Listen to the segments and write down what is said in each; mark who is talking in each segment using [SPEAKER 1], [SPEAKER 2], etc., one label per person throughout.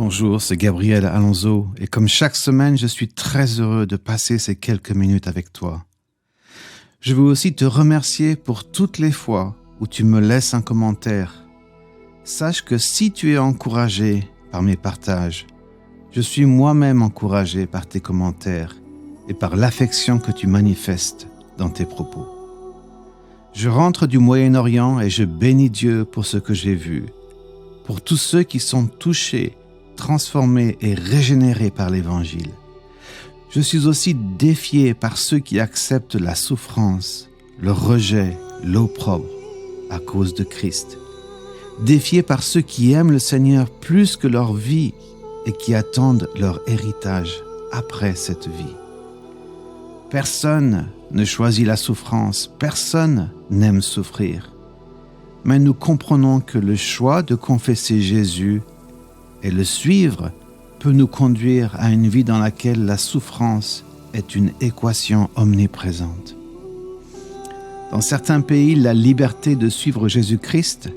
[SPEAKER 1] Bonjour, c'est Gabriel Alonso et comme chaque semaine, je suis très heureux de passer ces quelques minutes avec toi. Je veux aussi te remercier pour toutes les fois où tu me laisses un commentaire. Sache que si tu es encouragé par mes partages, je suis moi-même encouragé par tes commentaires et par l'affection que tu manifestes dans tes propos. Je rentre du Moyen-Orient et je bénis Dieu pour ce que j'ai vu, pour tous ceux qui sont touchés, transformés et régénérés par l'Évangile. Je suis aussi défié par ceux qui acceptent la souffrance, le rejet, l'opprobre à cause de Christ. Défié par ceux qui aiment le Seigneur plus que leur vie et qui attendent leur héritage après cette vie. Personne ne choisit la souffrance, personne n'aime souffrir. Mais nous comprenons que le choix de confesser Jésus et le suivre peut nous conduire à une vie dans laquelle la souffrance est une équation omniprésente. Dans certains pays, la liberté de suivre Jésus-Christ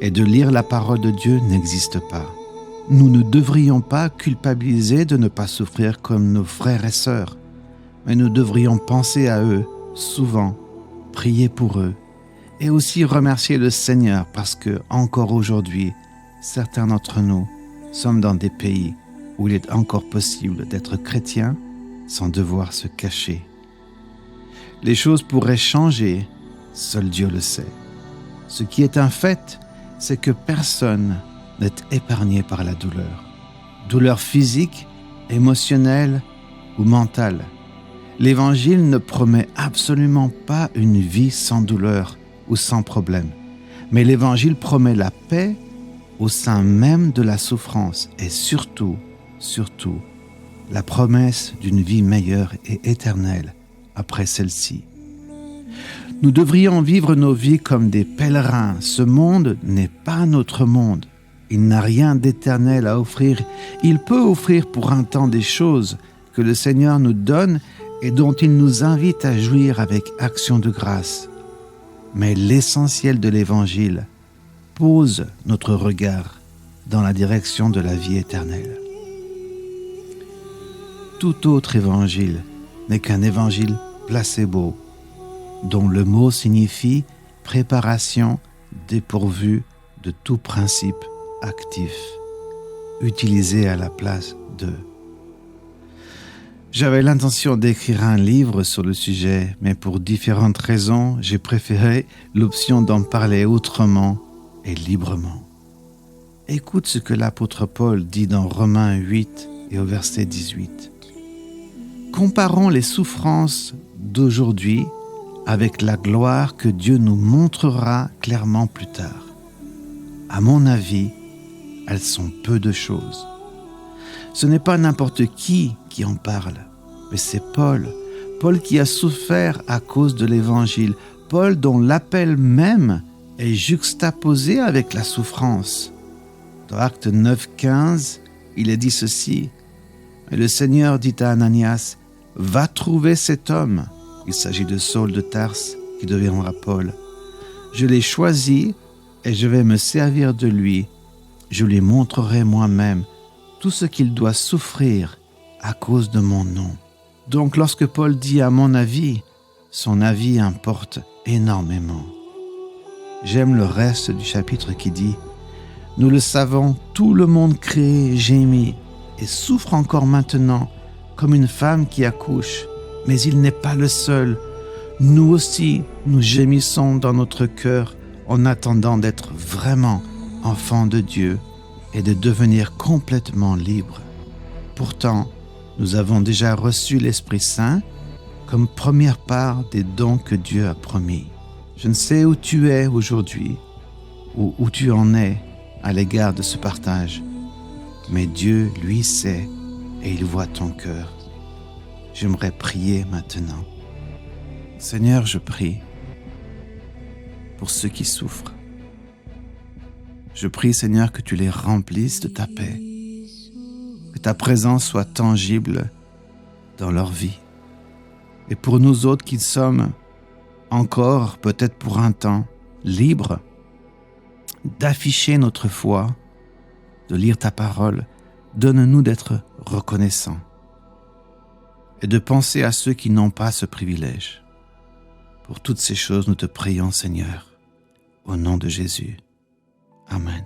[SPEAKER 1] et de lire la parole de Dieu n'existe pas. Nous ne devrions pas culpabiliser de ne pas souffrir comme nos frères et sœurs, mais nous devrions penser à eux souvent, prier pour eux et aussi remercier le Seigneur parce que, encore aujourd'hui, certains d'entre nous sommes dans des pays où il est encore possible d'être chrétien sans devoir se cacher. Les choses pourraient changer, seul Dieu le sait. Ce qui est un fait, c'est que personne n'est épargné par la douleur. Douleur physique, émotionnelle ou mentale. L'Évangile ne promet absolument pas une vie sans douleur ou sans problème. Mais l'Évangile promet la paix au sein même de la souffrance et surtout, la promesse d'une vie meilleure et éternelle après celle-ci. Nous devrions vivre nos vies comme des pèlerins. Ce monde n'est pas notre monde. Il n'a rien d'éternel à offrir. Il peut offrir pour un temps des choses que le Seigneur nous donne et dont il nous invite à jouir avec action de grâce. Mais l'essentiel de l'Évangile pose notre regard dans la direction de la vie éternelle. Tout autre évangile n'est qu'un évangile placebo, dont le mot signifie préparation dépourvue de tout principe actif, utilisé à la place de. J'avais l'intention d'écrire un livre sur le sujet, mais pour différentes raisons, j'ai préféré l'option d'en parler autrement et librement. Écoute ce que l'apôtre Paul dit dans Romains 8 et au verset 18. Comparons les souffrances d'aujourd'hui avec la gloire que Dieu nous montrera clairement plus tard. À mon avis, elles sont peu de choses. Ce n'est pas n'importe qui en parle, mais c'est Paul. Paul qui a souffert à cause de l'Évangile. Paul dont l'appel même est juxtaposé avec la souffrance. Dans Actes 9:15, il est dit ceci. Et le Seigneur dit à Ananias, « Va trouver cet homme. » Il s'agit de Saul de Tarse qui deviendra Paul. « Je l'ai choisi et je vais me servir de lui. Je lui montrerai moi-même tout ce qu'il doit souffrir à cause de mon nom. » Donc lorsque Paul dit « à mon avis », son avis importe énormément. J'aime le reste du chapitre qui dit « Nous le savons, tout le monde créé gémit et souffre encore maintenant comme une femme qui accouche. Mais il n'est pas le seul. Nous aussi, nous gémissons dans notre cœur en attendant d'être vraiment enfants de Dieu et de devenir complètement libres. Pourtant, nous avons déjà reçu l'Esprit Saint comme première part des dons que Dieu a promis. Je ne sais où tu es aujourd'hui ou où tu en es à l'égard de ce partage, mais Dieu, lui, sait et il voit ton cœur. J'aimerais prier maintenant. Seigneur, je prie pour ceux qui souffrent. Je prie, Seigneur, que tu les remplisses de ta paix, que ta présence soit tangible dans leur vie. Et pour nous autres qui sommes encore, peut-être pour un temps, libres d'afficher notre foi, de lire ta parole, donne-nous d'être reconnaissants et de penser à ceux qui n'ont pas ce privilège. Pour toutes ces choses, nous te prions, Seigneur, au nom de Jésus. Amen.